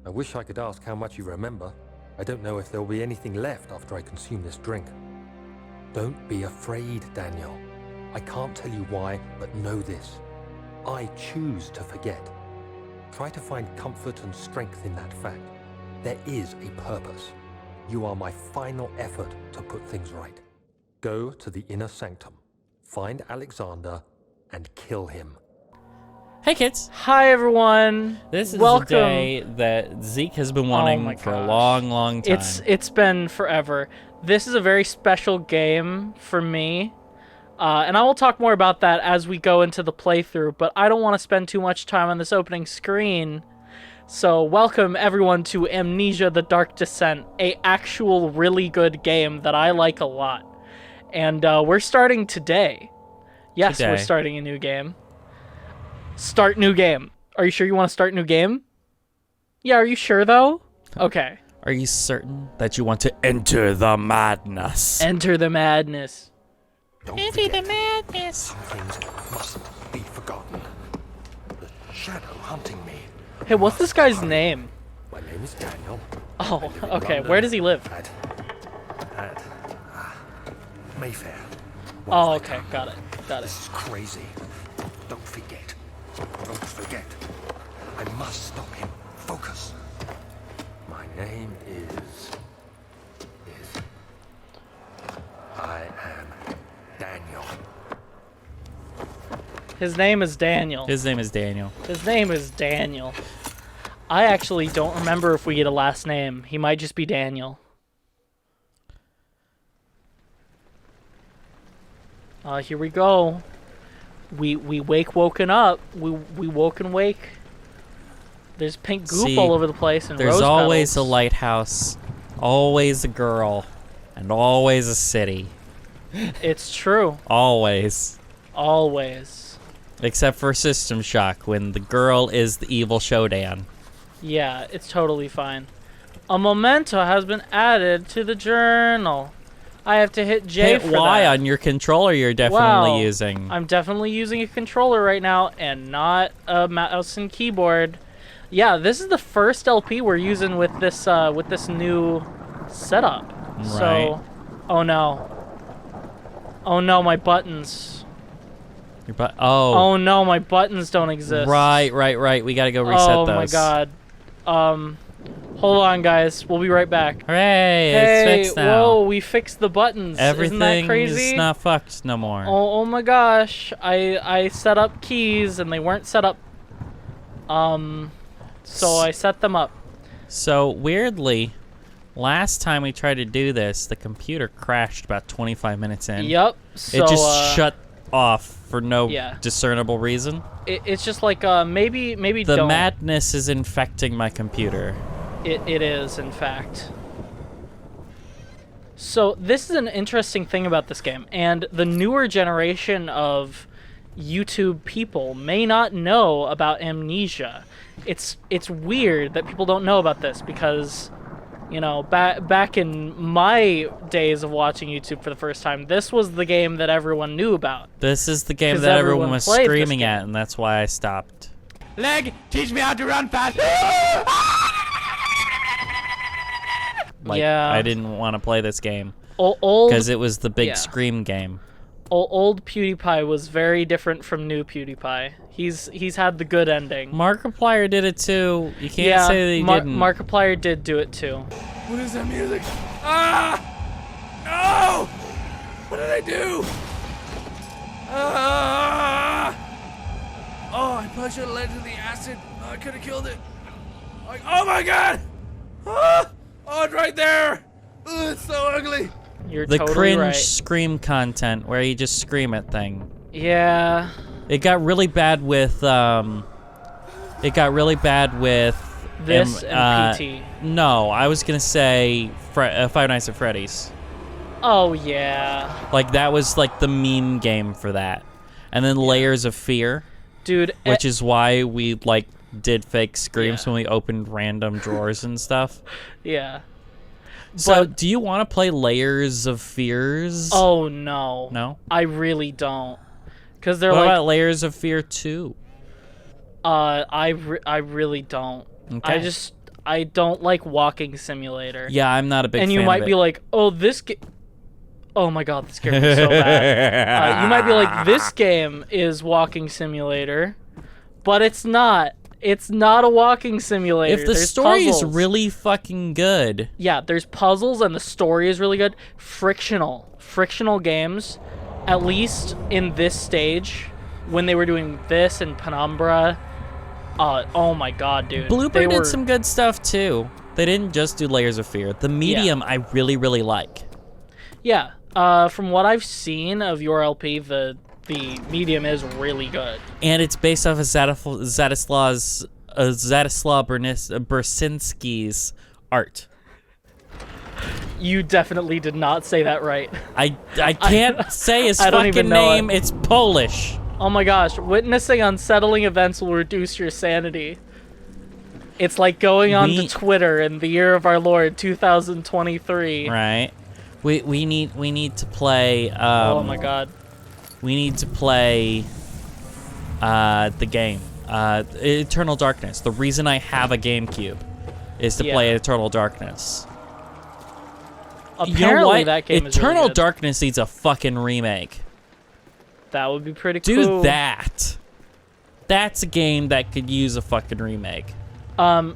I wish I could ask how much you remember. I don't know if there will be anything left after I consume this drink. Don't be afraid, Daniel. I can't tell you why, but know this. I choose to forget. Try to find comfort and strength in that fact. There is a purpose. You are my final effort to put things right. Go to the inner sanctum, find Alexander, and kill him. Hey kids! Hi everyone. This is Welcome. the day that Zeke has been wanting for a long, long time. It's been forever. This is a very special game for me, and I will talk more about that as we go into the playthrough. But I don't want to spend too much time on this opening screen. So welcome everyone to Amnesia: The Dark Descent, a actual really good game that I like a lot, and we're starting today. Yes, we're starting a new game. Start new game. Are you sure you want to start new game? Yeah, are you sure though? Okay. Are you certain that you want to enter the madness? Enter the madness. Enter the madness. Some things mustn't be forgotten. The shadow hunting me. Hey, what's this guy's name? My name is Daniel. Oh, I live in okay. London Where does he live? At Mayfair. Oh, okay. Got it. Got This it. is crazy. Don't forget. Don't forget. I must stop him. Focus. My name is... I am Daniel. His name is Daniel. His name is Daniel. His name is Daniel. I actually don't remember if we get a last name. He might just be Daniel. Here we go. We woken up. We woke and wake. There's pink goop all over the place and there's rose always petals. a lighthouse, always a girl, and always a city. It's true. Always. Always. Except for System Shock, when the girl is the evil Shodan. Yeah, it's totally fine. A memento has been added to the journal. I have to hit J Hit for Y that. on your controller you're definitely Wow. using. I'm definitely using a controller right now and not a mouse and keyboard. Yeah, this is the first LP we're using with this new setup. Right. So, oh no. Oh no, my buttons. Oh no, my buttons don't exist. Right. We gotta go reset those. Oh my god. Hold on, guys. We'll be right back. Hooray! Hey, It's fixed now. whoa, we fixed the buttons. Isn't that Everything crazy? is not fucked no more. Oh my gosh. I set up keys and they weren't set up. So I set them up. So, weirdly, last time we tried to do this, the computer crashed about 25 minutes in. Yep. So It just shut off for no yeah. discernible reason. It's just like maybe The don't. madness is infecting my computer. It is, in fact. So this is an interesting thing about this game, and the newer generation of YouTube people may not know about Amnesia. It's weird that people don't know about this because, you know, back in my days of watching YouTube for the first time, this was the game that everyone knew about. This is the game 'Cause that everyone everyone was played this screaming game. at, and that's why I stopped. Leg, teach me how to run fast. Like, Yeah. I didn't want to play this game Old because it was the big yeah. Scream game. old PewDiePie was very different from new PewDiePie. He's had the good ending. Markiplier did it too. You can't say that he didn't. Markiplier did do it too. What is that music? Ah! No! What did I do? Ah! Oh, I probably should have led to the acid. Oh, I could have killed it. Like, oh my god! Ah! Oh, it's right there! Ugh, it's so ugly. You're The totally cringe right. Scream content where you just scream at thing. Yeah. It got really bad with This and PT. No, I was gonna say Five Nights at Freddy's. Oh yeah. Like that was like the meme game for that. And then Layers of Fear, Dude, which is why we like did fake screams Yeah. when we opened random drawers and stuff. yeah. So, But- do you want to play Layers of Fears? Oh no. No? I really don't. Cuz they're What like about Layers of Fear 2? I really don't. Okay. I don't like Walking Simulator. Yeah, I'm not a big fan and you of might it. be like, oh, oh my god, this scared me so bad. You might be like, this game is Walking Simulator, but it's not. It's not a walking simulator. If the There's story is puzzles. really fucking good. Yeah, there's puzzles and the story is really good. Frictional games, at least in this stage, when they were doing this and Penumbra, oh my god, dude. Blooper did some good stuff too. They didn't just do Layers of Fear. The Medium I really, really like. Yeah, from what I've seen of your LP, the Medium is really good. And it's based off of Zadislaw Bersinski's art. You definitely did not say that right. I can't say his I don't fucking even know name. It's Polish. Oh my gosh, witnessing unsettling events will reduce your sanity. It's like going on to Twitter in the year of our Lord 2023. Right. We need to play. Oh my god. We need to play the game, Eternal Darkness. The reason I have a GameCube is to play Eternal Darkness. Apparently, you know what? that game is Eternal really good. Darkness needs a fucking remake. That would be pretty Do cool. that. That's a game that could use a fucking remake.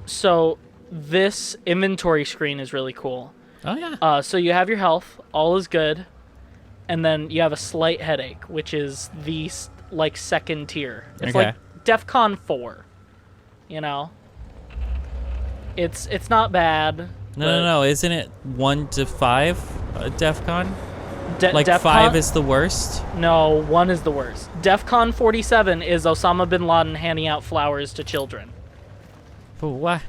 So this inventory screen is really cool. Oh yeah. So you have your health, all is good, and then you have a slight headache, which is the like second tier. It's Okay. like DEFCON 4. You know, it's not bad. No. Isn't it 1 to 5? DEFCON? Like DEFCON, 5 is the worst. No, 1 is the worst. DEFCON 47 is Osama bin Laden handing out flowers to children. But what?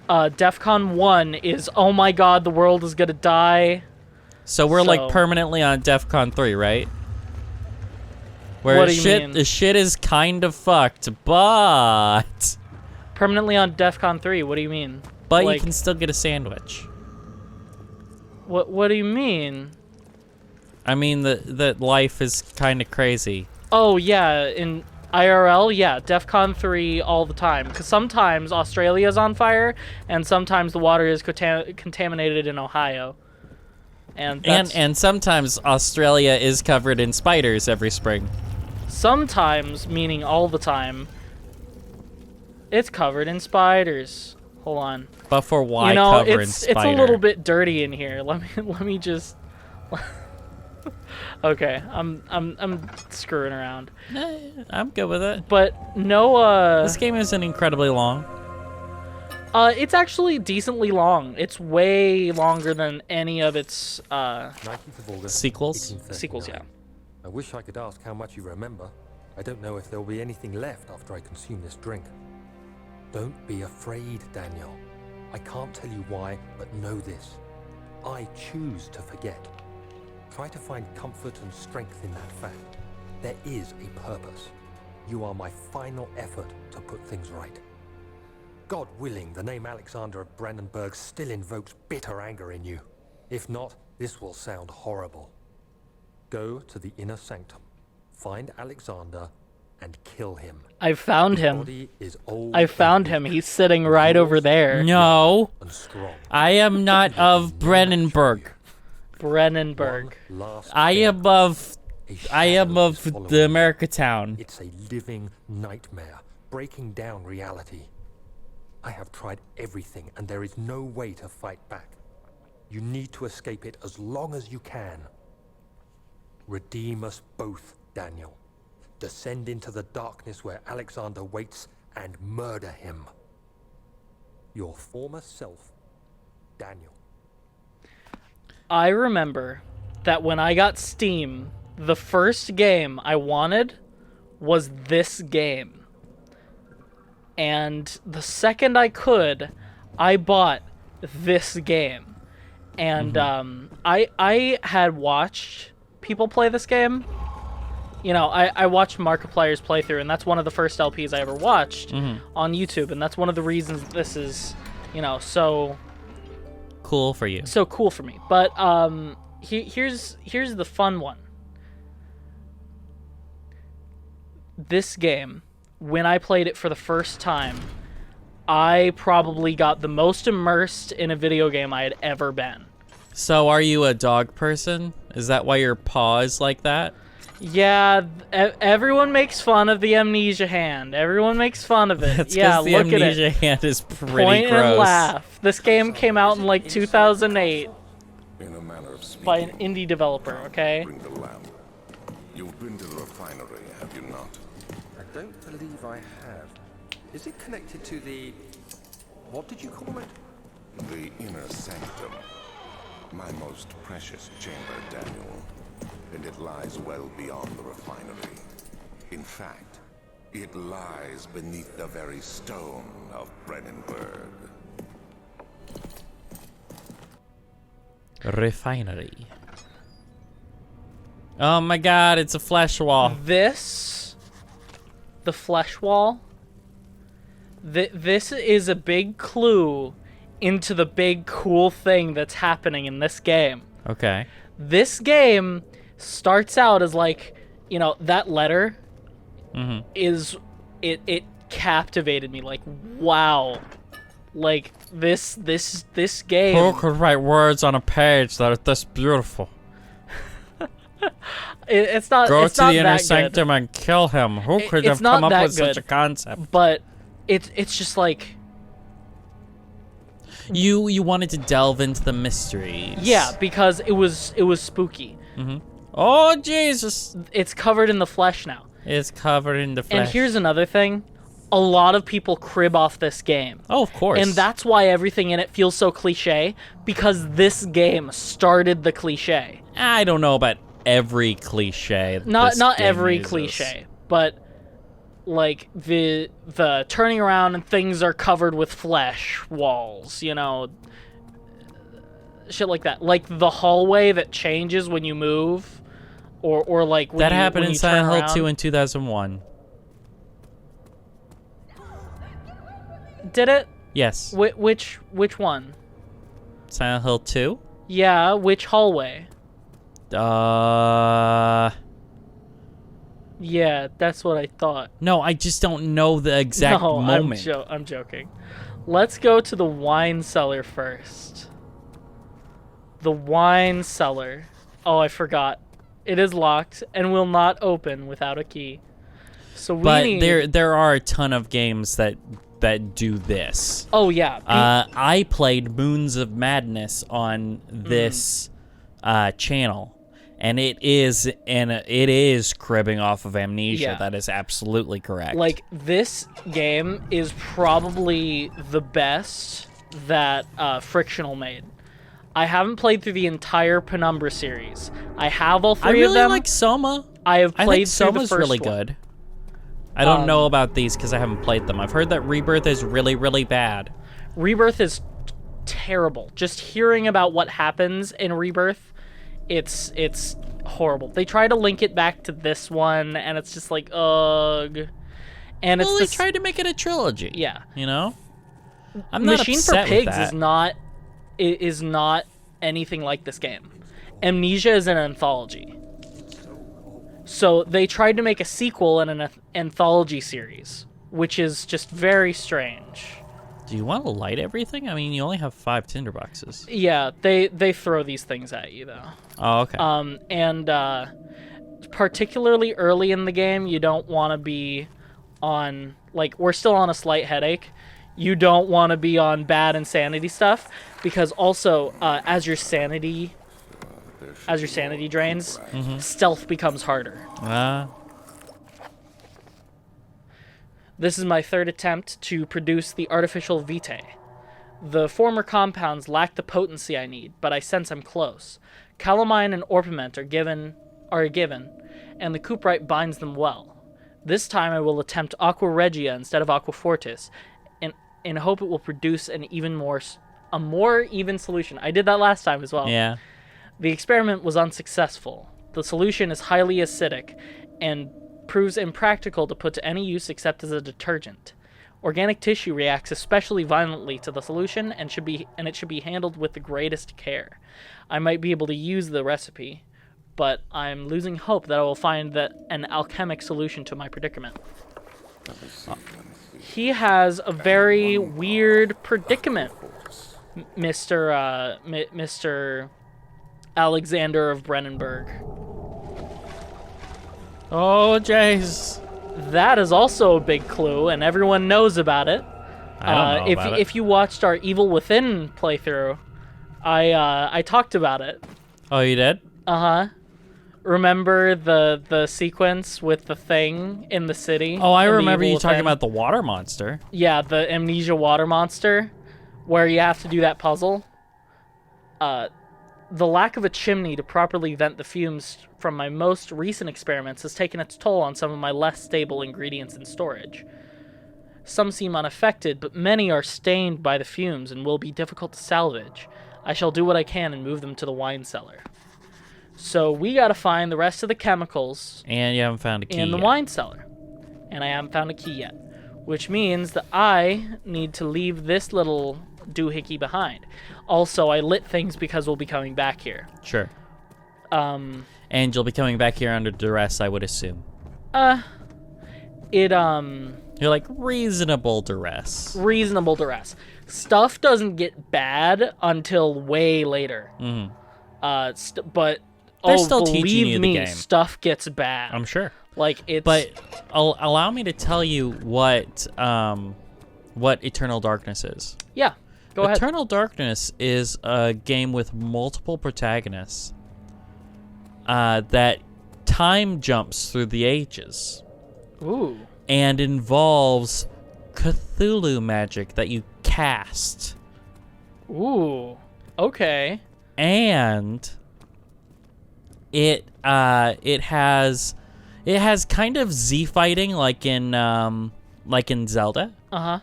DEFCON 1 is, oh my god, the world is gonna die. So we're like permanently on DEFCON 3, right? Where What do you mean? the shit is kind of fucked, but Permanently on DEFCON 3, what do you mean? you Like, can still get a sandwich. What do you mean? I mean that life is kind of crazy. Oh yeah, in IRL, yeah, DEFCON 3 all the time. Because sometimes Australia's on fire, and sometimes the water is contaminated in Ohio. And sometimes Australia is covered in spiders every spring. sometimes, meaning all the time, it's covered in spiders. Hold on. But for why You know, cover in it's spider? a little bit dirty in here. Let me just. Okay, I'm screwing around. I'm good with it. But no, This game isn't incredibly long. it's actually decently long. It's way longer than any of its 19th of August, Sequels? 1839. sequels. Yeah. I wish I could ask how much you remember. I don't know if there'll be anything left after I consume this drink. Don't be afraid, Daniel. I can't tell you why, but know this. I choose to forget. Try to find comfort and strength in that fact. There is a purpose. You are my final effort to put things right. God willing, the name Alexander of Brandenburg still invokes bitter anger in you. If not, this will sound horrible. Go to the inner sanctum, find Alexander, and kill him. I found him. Body is old I found him. He's sitting right over there. No, and strong. I am not of Brennenburg. Brennenburg. One last I thing. am of A I am shadow is of following the you. America town. It's a living nightmare, breaking down reality. I have tried everything, and there is no way to fight back. You need to escape it as long as you can. Redeem us both, Daniel. Descend into the darkness where Alexander waits and murder him. Your former self, Daniel. I remember that when I got Steam, the first game I wanted was this game. And the second I could, I bought this game. And I had watched people play this game. You know, I watched Markiplier's playthrough, and that's one of the first LPs I ever watched on YouTube, and that's one of the reasons this is, you know, so Cool for you. cool for me. But here's the fun one. This game, when I played it for the first time, I probably got the most immersed in a video game I had ever been. So are you a dog person? Is that why your paw is like that? Yeah, everyone makes fun of the Amnesia hand. Everyone makes fun of it. That's Yeah, because the look at Amnesia it. hand is pretty Point gross. and laugh. This game came out in like 2008 In a manner of speaking, by an indie developer, okay? bring the lamp. You've been to the refinery, have you not? I don't believe I have. Is it connected to the... What did you call it? The inner sanctum. My most precious chamber, Daniel. And it lies well beyond the refinery. In fact, it lies beneath the very stone of Brennenburg. Refinery. Oh my god, it's a flesh wall. The flesh wall, this is a big clue into the big cool thing that's happening in this game. Okay. This game starts out as like, you know, that letter is, it captivated me. Like, wow. Like, this game. Who could write words on a page that are this beautiful? It's not. Go it's to not the inner that sanctum good, and kill him. Who could it's have not come up that with such good. a concept? but it's just like, You wanted to delve into the mysteries. yeah, because it was spooky. Oh Jesus! It's covered in the flesh now. It's covered in the flesh. And here's another thing. A lot of people crib off this game. Oh, of course. And that's why everything in it feels so cliche, because this game started the cliche. I don't know about every cliche. Not this game every uses. cliche, but like the turning around and things are covered with flesh walls, you know, shit like that. Like the hallway that changes when you move, or like when That you, happened when in you turn Silent Hill around. 2 in 2001. Did it? Yes. Which one? Silent Hill 2? Yeah, which hallway? Yeah, that's what I thought. No, I just don't know the exact No, moment. I'm joking. Let's go to the wine cellar first. The wine cellar. Oh, I forgot. It is locked and will not open without a key. So we But need... there are a ton of games that do this. Oh, yeah. I played Moons of Madness on this channel, and it is cribbing off of Amnesia. Yeah. That is absolutely correct. Like, this game is probably the best that Frictional made. I haven't played through the entire Penumbra series. I have all I three really of them. like Soma. I have I played think through the Soma's first really one. good. I don't know about these because I haven't played them. I've heard that Rebirth is really, really bad. Rebirth is terrible. Just hearing about what happens in Rebirth, it's horrible. They try to link it back to this one, and it's just like, ugh. And Well, it's they tried to make it a trilogy. yeah. You know? I'm not Machine for upset with Pigs that. is not anything like this game. Amnesia is an anthology. So they tried to make a sequel in an anthology series, which is just very strange. Do you want to light everything? I mean, you only have 5 tinderboxes. Yeah, they throw these things at you though. Oh, okay. And particularly early in the game, you don't want to be on, like, we're still on a slight headache. You don't want to be on bad insanity stuff, because also as your sanity drains, stealth becomes harder. This is my third attempt to produce the artificial vitae. The former compounds lack the potency I need, but I sense I'm close. Calamine and orpiment are a given, and the cuprite binds them well. This time I will attempt aqua regia instead of aqua fortis, in hope it will produce a more even solution. I did that last time as well. Yeah. The experiment was unsuccessful. The solution is highly acidic and proves impractical to put to any use except as a detergent. Organic tissue reacts especially violently to the solution and it should be handled with the greatest care. I might be able to use the recipe, but I'm losing hope that I will find an alchemic solution to my predicament. He has a very weird predicament, Mr. Alexander of Brennenburg. Oh, jeez. That is also a big clue, and everyone knows about it. I don't know about it. If you watched our Evil Within playthrough, I talked about it. Oh, you did? Uh-huh. Remember the sequence with the thing in the city? Oh, I in the remember Evil you talking Within? about the water monster. Yeah, the Amnesia water monster, where you have to do that puzzle. The lack of a chimney to properly vent the fumes from my most recent experiments has taken its toll on some of my less stable ingredients in storage. Some seem unaffected, but many are stained by the fumes and will be difficult to salvage. I shall do what I can and move them to the wine cellar. So we gotta find the rest of the chemicals And you haven't found a key in the yet. wine cellar. And I haven't found a key yet. Which means that I need to leave this little doohickey behind. Also, I lit things because we'll be coming back here. Sure. And you'll be coming back here under duress, I would assume. You're like reasonable duress. reasonable duress. Stuff doesn't get bad until way later. Mm-hmm. But They're still teaching believe you the me, game. stuff gets bad. I'm sure. Like it's. But allow me to tell you what Eternal Darkness is. Yeah, go ahead. Eternal Darkness is a game with multiple protagonists that time jumps through the ages Ooh. and involves Cthulhu magic that you cast. Ooh. Okay. And it has kind of Z fighting like in Zelda. Uh-huh.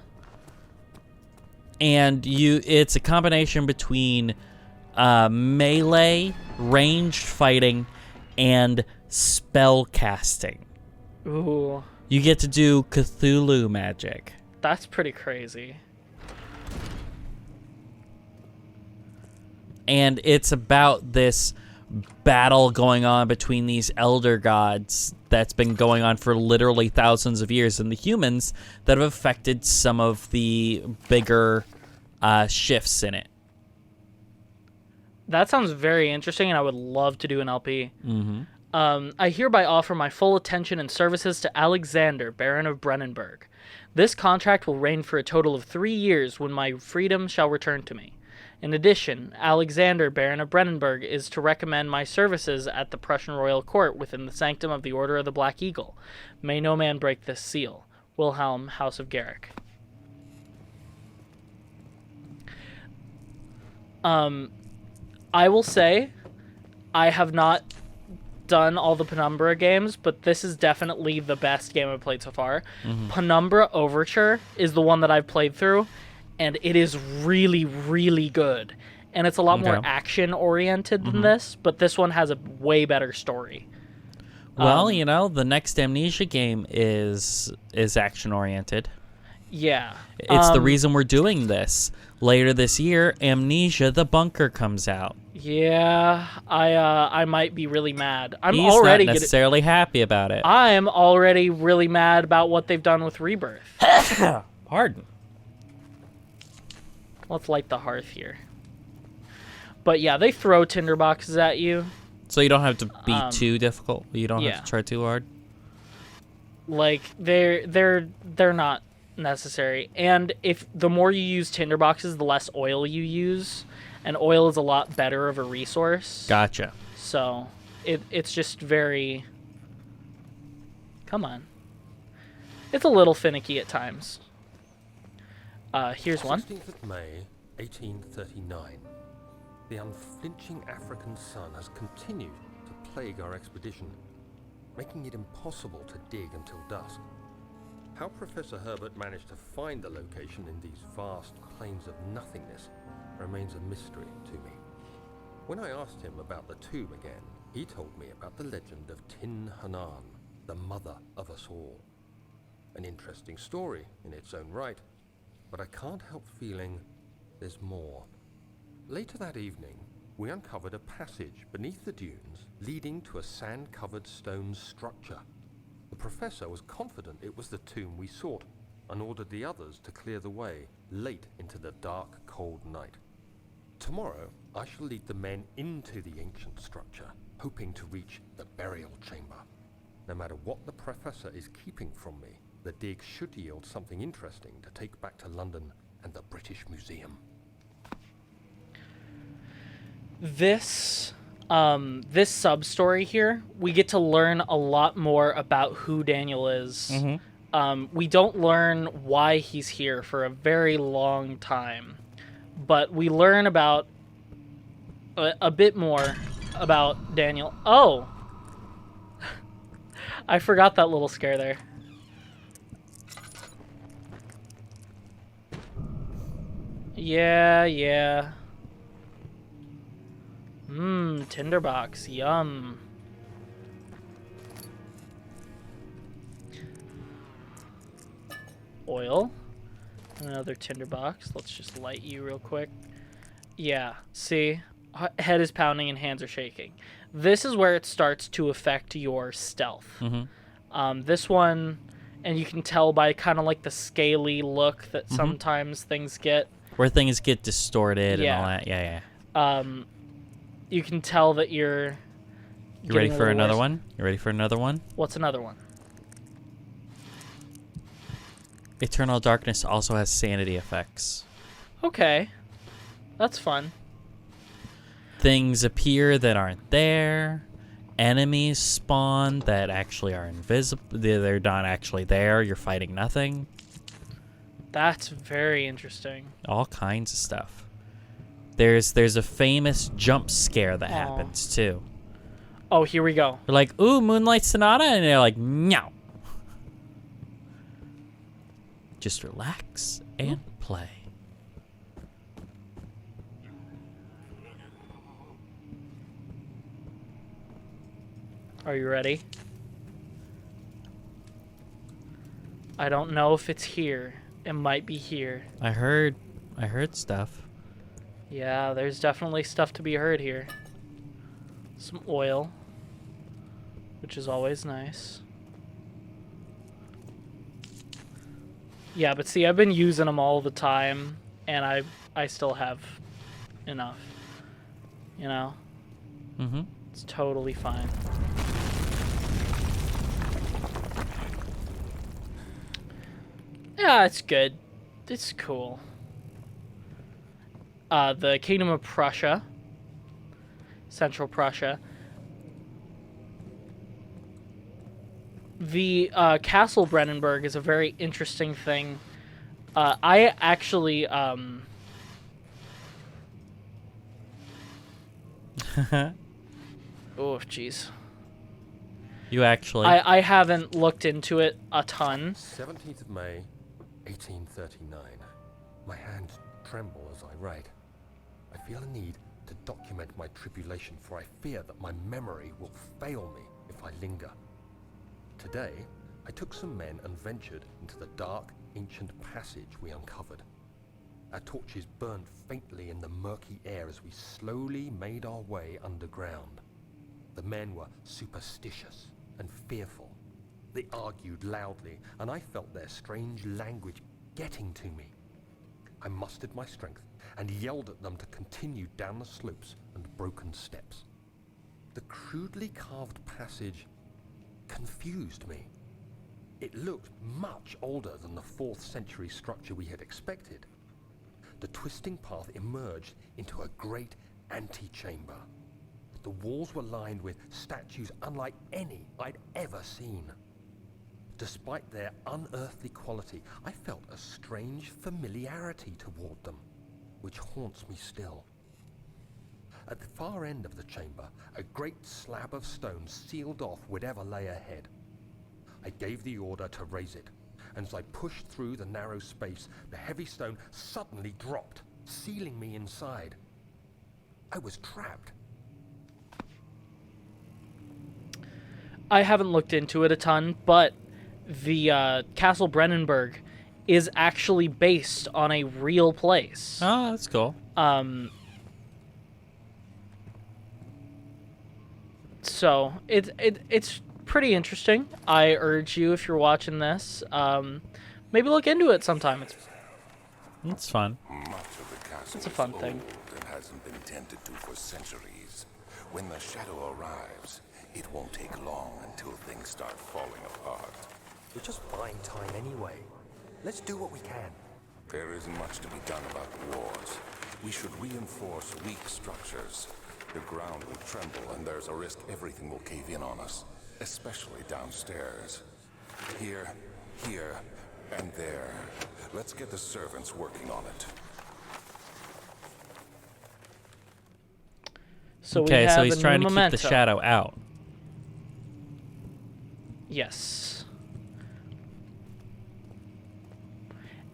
And it's a combination between melee, ranged fighting, and spell casting. Ooh. You get to do Cthulhu magic. That's pretty crazy. And it's about this battle going on between these elder gods that's been going on for literally thousands of years, and the humans that have affected some of the bigger shifts in it. That sounds very interesting, and I would love to do an LP. Mm-hmm. I hereby offer my full attention and services to Alexander, Baron of Brennenburg. This contract will reign for a total of 3 years when my freedom shall return to me. In addition, Alexander, Baron of Brennenburg, is to recommend my services at the Prussian royal court within the sanctum of the Order of the Black Eagle. May no man break this seal. Wilhelm, House of Garrick. I will say, I have not done all the Penumbra games, but this is definitely the best game I've played so far. Mm-hmm. Penumbra Overture is the one that I've played through, and it is really, really good. And it's a lot more action-oriented than this, but this one has a way better story. Well, the next Amnesia game is action-oriented. Yeah. It's the reason we're doing this. Later this year, Amnesia: The Bunker comes out. Yeah, I might be really mad. I'm He's already not necessarily happy about it. I'm already really mad about what they've done with Rebirth. Pardon. Let's light the hearth here. But yeah, they throw tinderboxes at you. So you don't have to be too difficult. You don't yeah. have to try too hard. Like they're not necessary. And if the more you use tinderboxes, the less oil you use, and oil is a lot better of a resource. Gotcha. So it's just very. Come on. It's a little finicky at times. Here's one. 16th of May, 1839. The unflinching African sun has continued to plague our expedition, making it impossible to dig until dusk. How Professor Herbert managed to find the location in these vast plains of nothingness remains a mystery to me. When I asked him about the tomb again, he told me about the legend of Tin Hanan, the mother of us all. An interesting story in its own right, but I can't help feeling there's more. Later that evening, we uncovered a passage beneath the dunes leading to a sand-covered stone structure. The professor was confident it was the tomb we sought, and ordered the others to clear the way late into the dark, cold night. Tomorrow, I shall lead the men into the ancient structure, hoping to reach the burial chamber. No matter what the professor is keeping from me, the dig should yield something interesting to take back to London and the British Museum. This sub-story here, we get to learn a lot more about who Daniel is. We don't learn why he's here for a very long time, but we learn about a bit more about Daniel. Oh! I forgot that little scare there. Yeah. Tinderbox, yum. Oil. Another tinderbox. Let's just light you real quick. Yeah, see? Head is pounding and hands are shaking. This is where it starts to affect your stealth. This one, and you can tell by kind of like the scaly look that sometimes things get. Where things get distorted and all that. Yeah. You can tell that you're You ready for another worse. one? You ready for another one? What's another one? Eternal Darkness also has sanity effects. Okay. That's fun. Things appear that aren't there. Enemies spawn that actually are invisible. They're not actually there. You're fighting nothing. That's very interesting. All kinds of stuff. There's a famous jump scare that happens too. Oh, here we go. They're like, ooh, Moonlight Sonata, and they're like, meow. Just relax and play. Are you ready? I don't know if it's here. It might be here. I heard stuff. Yeah, there's definitely stuff to be heard here. Some oil, which is always nice. Yeah, but see, I've been using them all the time, and I still have enough. You know? Mm-hmm. It's totally fine. Yeah, it's good. It's cool. The Kingdom of Prussia, Central Prussia. The Castle Brennenburg is a very interesting thing. I actually oh jeez. You actually. I haven't looked into it a ton. 17th of May, 1839. My hands tremble as I write. I feel a need to document my tribulation, for I fear that my memory will fail me if I linger. Today, I took some men and ventured into the dark, ancient passage we uncovered. Our torches burned faintly in the murky air as we slowly made our way underground. The men were superstitious and fearful. They argued loudly, and I felt their strange language getting to me. I mustered my strength and yelled at them to continue down the slopes and broken steps. The crudely carved passage confused me. It looked much older than the 4th century structure we had expected. The twisting path emerged into a great antechamber. The walls were lined with statues unlike any I'd ever seen. Despite their unearthly quality, I felt a strange familiarity toward them, which haunts me still. At the far end of the chamber, a great slab of stone sealed off whatever lay ahead. I gave the order to raise it, and as I pushed through the narrow space, the heavy stone suddenly dropped, sealing me inside. I was trapped. I haven't looked into it a ton, but the Castle Brennenburg is actually based on a real place. Oh, that's cool. So it's pretty interesting. I urge you, if you're watching this, maybe look into it sometime. It's fun. Much of the castle It's a fun is thing. old and hasn't been tended to for centuries. When the shadow arrives, it won't take long until things start falling apart. We're just buying time anyway. Let's do what we can. There isn't much to be done about the wars. We should reinforce weak structures. The ground will tremble, and there's a risk everything will cave in on us, especially downstairs. Here, and there. Let's get the servants working on it. So we Okay, have so he's a trying new to keep memento. the shadow out. Yes.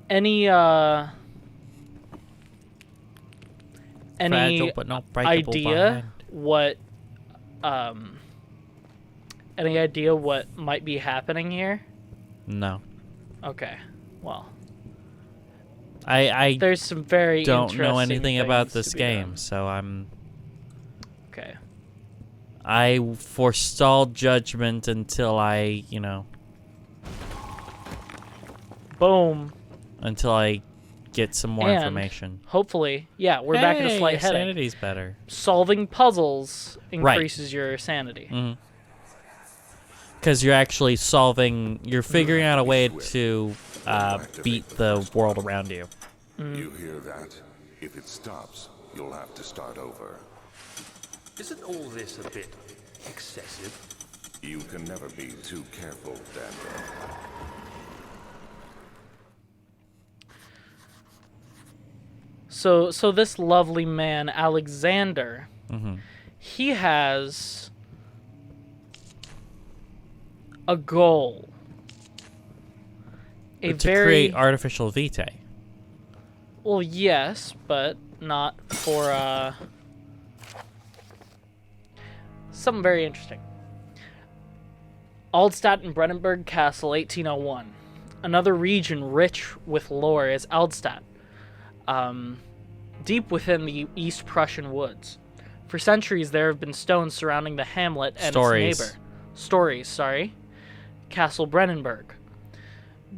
Any Fragile but not breakable idea bond. any idea what might be happening here? No. Okay. Well, I there's some very don't know interesting anything about things this to be game, done. so Okay. I forestall judgment until I Boom. get some more And information. hopefully, yeah, we're back in a slight headache. sanity's better. Solving puzzles Right. increases your sanity. Because you're actually you're figuring out a way to beat the world around you. You hear that? If it stops, you'll have to start over. Isn't all this a bit excessive? You can never be too careful, Daniel. So this lovely man, Alexander, he has a goal. A To very create artificial vitae. well, yes, but not for something very interesting. Aldstadt and Brennenburg Castle, 1801. Another region rich with lore is Aldstadt, deep within the East Prussian woods. For centuries, there have been stones surrounding the hamlet and Stories. its neighbor. Stories, sorry. Castle Brennenburg.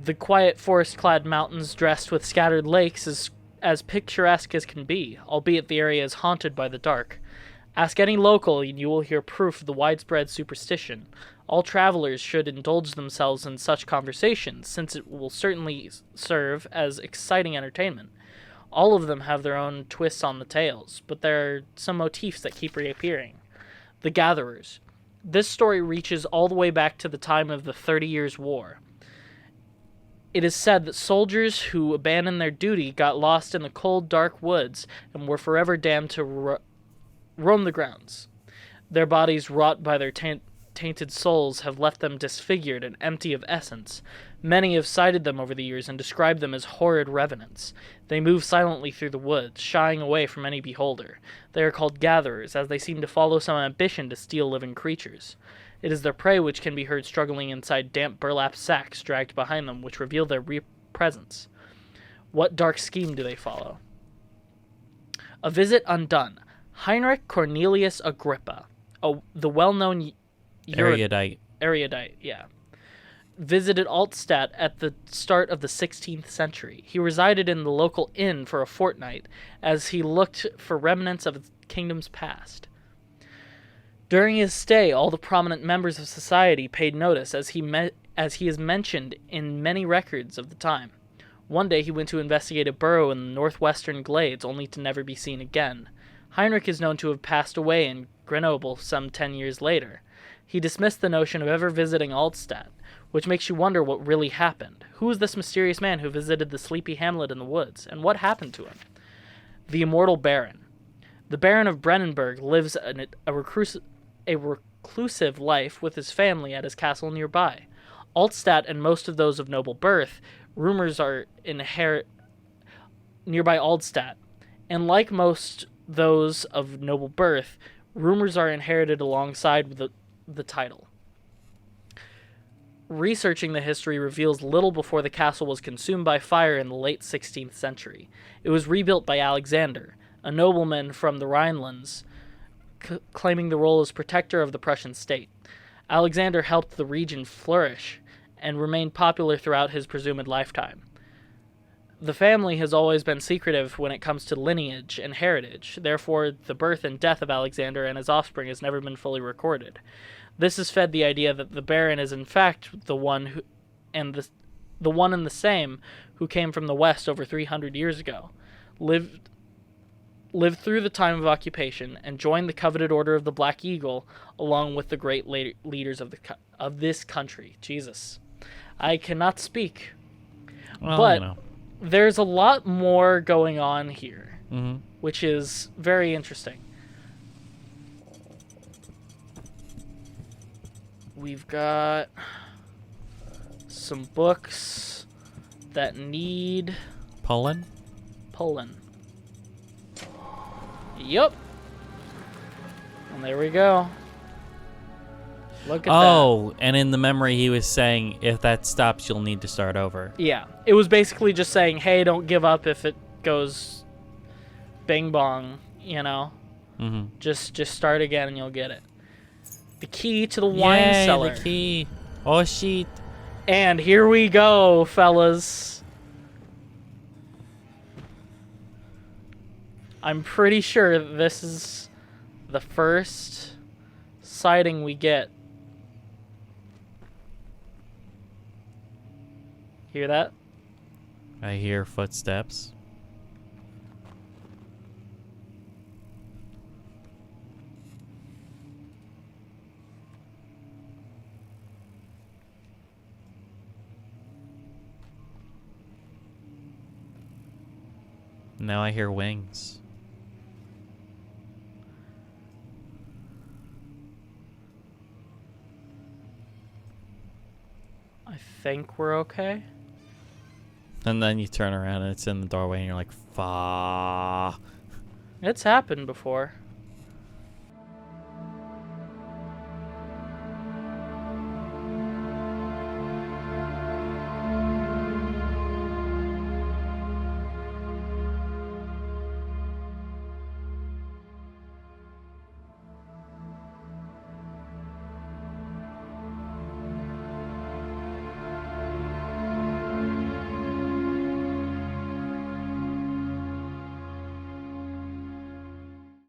The quiet forest-clad mountains dressed with scattered lakes is as picturesque as can be, albeit the area is haunted by the dark. Ask any local and you will hear proof of the widespread superstition. All travelers should indulge themselves in such conversations, since it will certainly serve as exciting entertainment. All of them have their own twists on the tales, but there are some motifs that keep reappearing. The Gatherers. This story reaches all the way back to the time of the 30 Years' War. It is said that soldiers who abandoned their duty got lost in the cold, dark woods and were forever damned to roam the grounds. Their bodies, wrought by their tainted souls, have left them disfigured and empty of essence. Many have cited them over the years and described them as horrid revenants. They move silently through the woods, shying away from any beholder. They are called gatherers, as they seem to follow some ambition to steal living creatures. It is their prey which can be heard struggling inside damp burlap sacks dragged behind them, which reveal their presence. What dark scheme do they follow? A visit undone. Heinrich Cornelius Agrippa, the well-known Erudite. yeah, visited Altstadt at the start of the 16th century. He resided in the local inn for a fortnight as he looked for remnants of the kingdom's past. During his stay, all the prominent members of society paid notice, as he is mentioned in many records of the time. One day he went to investigate a burrow in the northwestern glades, only to never be seen again. Heinrich is known to have passed away in Grenoble some 10 years later. He dismissed the notion of ever visiting Altstadt, which makes you wonder what really happened. Who is this mysterious man who visited the sleepy hamlet in the woods, and what happened to him? The immortal Baron. The Baron of Brennenburg lives a reclusive life with his family at his castle nearby. Altstadt and most of those of noble birth, rumors are nearby Altstadt, and like most those of noble birth, rumors are inherited alongside with the title. Researching the history reveals little before the castle was consumed by fire in the late 16th century. It was rebuilt by Alexander, a nobleman from the Rhinelands, claiming the role as protector of the Prussian state. Alexander helped the region flourish and remained popular throughout his presumed lifetime. The family has always been secretive when it comes to lineage and heritage. Therefore, the birth and death of Alexander and his offspring has never been fully recorded. This has fed the idea that the Baron is in fact the one who, and the one and the same who came from the West over 300 years ago, lived through the time of occupation, and joined the coveted Order of the Black Eagle, along with the great leaders of this country. Jesus, I cannot speak, Well, but you know. there's a lot more going on here, Mm-hmm. which is very interesting. We've got some books that need Poland? pulling. Yep. And there we go. Look at that. Oh, and in the memory he was saying, if that stops, you'll need to start over. Yeah. It was basically just saying, hey, don't give up if it goes bing bong, you know? Mm-hmm. Just start again and you'll get it. The key to the wine cellar. The key. Oh, shit. And here we go, fellas. I'm pretty sure this is the first sighting we get. Hear that? I hear footsteps. Now I hear wings. I think we're okay. And then you turn around and it's in the doorway and you're like, "Fa." It's happened before.